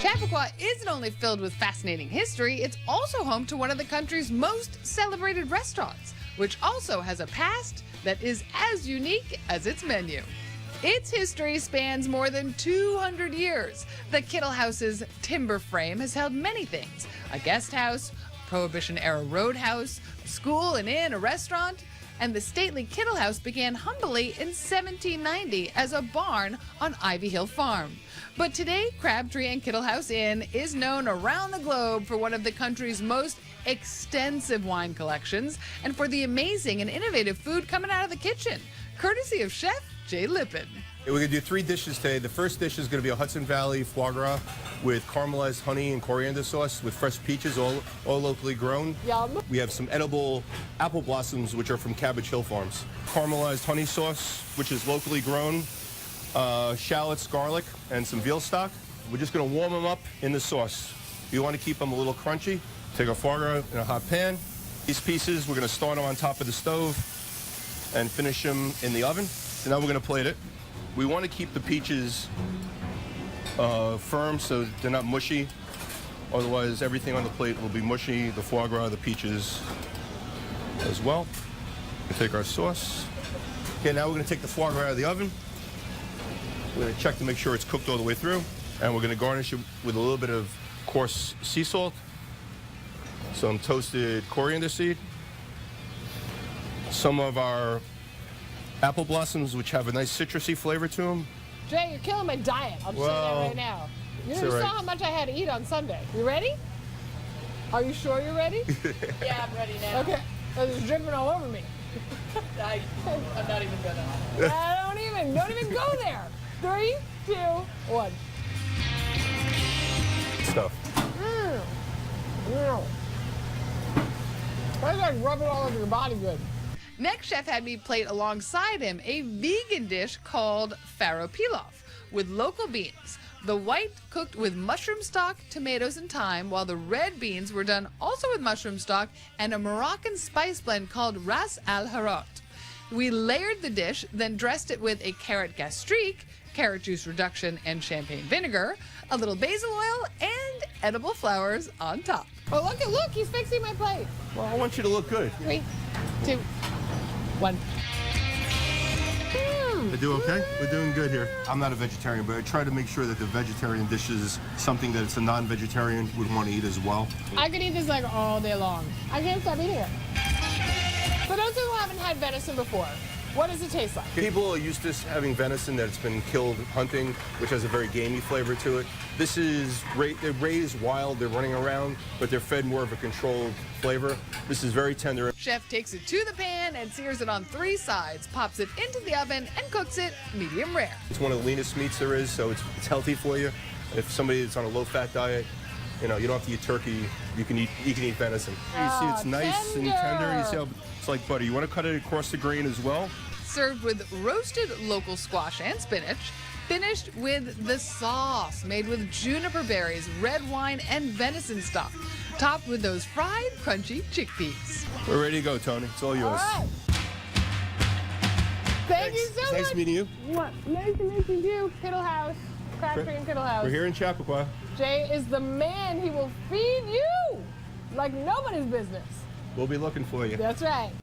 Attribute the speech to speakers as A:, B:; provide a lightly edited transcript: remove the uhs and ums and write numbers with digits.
A: Chappaqua isn't only filled with fascinating history, it's also home to one of the country's most celebrated restaurants, which also has a past that is as unique as its menu. Its history spans more than 200 years. The Kittle House's timber frame has held many things: a guest house, Prohibition-era roadhouse, a school, an inn, a restaurant. And the stately Kittle House began humbly in 1790 as a barn on Ivy Hill Farm. But today, Crabtree and Kittle House Inn is known around the globe for one of the country's most extensive wine collections and for the amazing and innovative food coming out of the kitchen, courtesy of Chef Jay Lippin.
B: We're going to do 3 dishes today. The first dish is going to be a Hudson Valley foie gras with caramelized honey and coriander sauce with fresh peaches, all locally grown.
C: Yum.
B: We have some edible apple blossoms, which are from Cabbage Hill Farms. Caramelized honey sauce, which is locally grown, shallots, garlic, and some veal stock. We're just going to warm them up in the sauce. You want to keep them a little crunchy. Take our foie gras in a hot pan. These pieces, we're going to start them on top of the stove and finish them in the oven. So now we're going to plate it. We want to keep the peaches firm so they're not mushy. Otherwise, everything on the plate will be mushy. The foie gras, the peaches as well. We'll take our sauce. Okay, now we're going to take the foie gras out of the oven. We're going to check to make sure it's cooked all the way through. And we're going to garnish it with a little bit of coarse sea salt, some toasted coriander seed, some of our apple blossoms, which have a nice citrusy flavor to them.
C: Jay, you're killing my diet. I'll just say that right now. You saw how much I had to eat on Sunday. You ready? Are you sure you're ready?
D: Yeah, I'm ready now.
C: Okay. It's dripping all over me.
D: I'm not even gonna.
C: Don't even go there. 3, 2, 1.
B: Stuff.
C: That's like rubbing all over your body good.
A: Next, Chef had me plate alongside him a vegan dish called farro pilaf with local beans. The white cooked with mushroom stock, tomatoes, and thyme, while the red beans were done also with mushroom stock and a Moroccan spice blend called ras al harot. We layered the dish, then dressed it with a carrot gastrique, carrot juice reduction, and champagne vinegar, a little basil oil, and edible flowers on top.
C: Oh, look, he's fixing my plate.
B: Well, I want you to look good.
C: 3, 2, 1.
B: I do okay? We're doing good here. I'm not a vegetarian, but I try to make sure that the vegetarian dish is something that it's a non-vegetarian would want to eat as well.
C: I could eat this like all day long. I can't stop eating it. For those who haven't had venison before, what does it taste like?
B: People are used to having venison that's been killed hunting, which has a very gamey flavor to it. This is, they're raised wild, they're running around, but they're fed more of a controlled flavor. This is very tender.
A: Chef takes it to the pan and sears it on 3 sides, pops it into the oven, and cooks it medium rare.
B: It's one of the leanest meats there is, so it's healthy for you. If somebody is on a low-fat diet, you know, you don't have to eat turkey, you can eat venison. You see it's nice and tender. You see how it's like butter. You want to cut it across the grain as well.
A: Served with roasted local squash and spinach, finished with the sauce made with juniper berries, red wine, and venison stock, topped with those fried, crunchy chickpeas.
B: We're ready to go, Tony. It's all yours.
C: All right. Thank you so much.
B: Nice meeting you.
C: What? Nice to meet you. Kittle House. Crabtree and Kittle House.
B: We're here in Chappaqua.
C: Jay is the man. He will feed you like nobody's business.
B: We'll be looking for you.
C: That's right.